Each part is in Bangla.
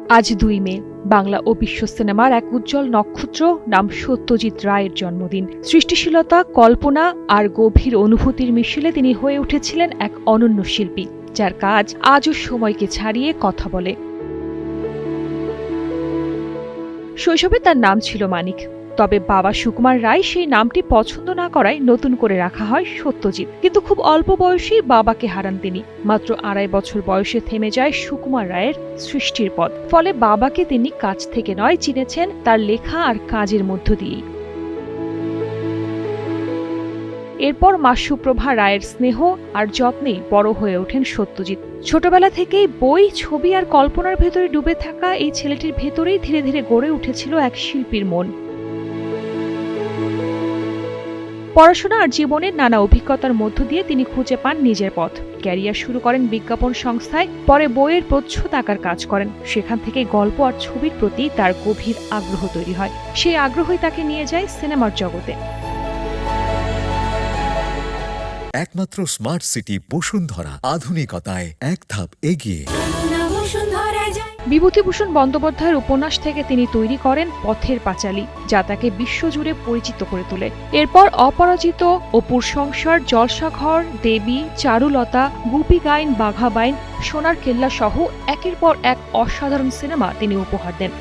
আজ ২ মে বাংলা ও বিশ্ব সিনেমার এক উজ্জ্বল নক্ষত্র নাম সত্যজিৎ রায়ের জন্মদিন। সৃষ্টিশীলতা, কল্পনা আর গভীর অনুভূতির মিশেলে তিনি হয়ে উঠেছিলেন এক অনন্য শিল্পী, যার কাজ আজও সময়কে ছাড়িয়ে কথা বলে। শৈশবে তার নাম ছিল মানিক, তবে বাবা সুকুমার রায় সেই নামটি পছন্দ না করায় নতুন করে রাখা হয় সত্যজিৎ। কিন্তু খুব অল্প বয়সেই বাবাকে হারান তিনি। মাত্র ২.৫ বছর বয়সে থেমে যায় সুকুমার রায়ের সৃষ্টির পথ। ফলে বাবাকে তিনি কাছ থেকে নয়, চিনেছেন তার লেখা আর কাজের মধ্য দিয়েই। এরপর মা সুপ্রভা রায়ের স্নেহ আর যত্নেই বড় হয়ে ওঠেন সত্যজিৎ। ছোটবেলা থেকেই বই, ছবি আর কল্পনার ভেতরে ডুবে থাকা এই ছেলেটির ভেতরেই ধীরে ধীরে গড়ে উঠেছিল এক শিল্পীর মন। পড়াশোনা আর জীবনের নানা অভিজ্ঞতার মধ্য দিয়ে তিনি খুঁজে পান নিজের পথ। ক্যারিয়ার শুরু করেন বিজ্ঞাপন সংস্থায়, পরে বইয়ের প্রচ্ছদ আঁকার কাজ করেন। সেখান থেকে গল্প আর ছবির প্রতি তার গভীর আগ্রহ তৈরি হয়। সেই আগ্রহই তাকে নিয়ে যায় সিনেমার জগতে। একমাত্র স্মার্ট সিটি বসুন্ধরা, আধুনিকতায় এক ধাপ এগিয়ে। বিভূতিভূষণ বন্দ্যোপাধ্যায়ের উপন্যাস থেকে তিনি তৈরি করেন পথের পাঁচালী, যা তাকে বিশ্বজুড়ে পরিচিত করে তোলে। এরপর অপরাজিত, অপুর সংসার, জলসাঘর, দেবী, চারুলতা, গুপি গাইন, বাঘা বাইন, সোনার কেল্লা সহ একের পর এক অসাধারণ সিনেমা তিনি উপহার দেন।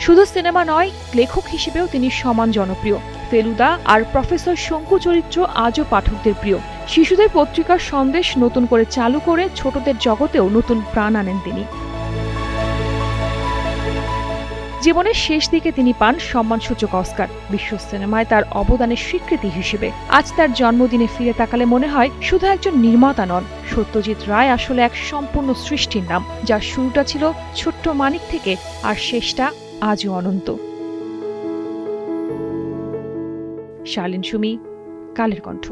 শুধু সিনেমা নয়, লেখক হিসেবেও তিনি সমান জনপ্রিয়। ফেলুদা আর প্রফেসর শঙ্কু চরিত্র আজও পাঠকদের প্রিয়। শিশুদের পত্রিকার সন্দেশ নতুন করে চালু করে ছোটদের জগতেও নতুন প্রাণ আনেন তিনি। জীবনের শেষ দিকে তিনি পান সম্মানসূচক অস্কার, বিশ্ব সিনেমায় তার অবদানের স্বীকৃতি হিসেবে। আজ তার জন্মদিনে ফিরে তাকালে মনে হয় শুধু একজন নির্মাতা নন, সত্যজিৎ রায় আসলে এক সম্পূর্ণ সৃষ্টির নাম, যার শুরুটা ছিল ছোট্ট মানিক থেকে আর শেষটা আজও অনন্ত। শালীন সুমি, কালের কণ্ঠ।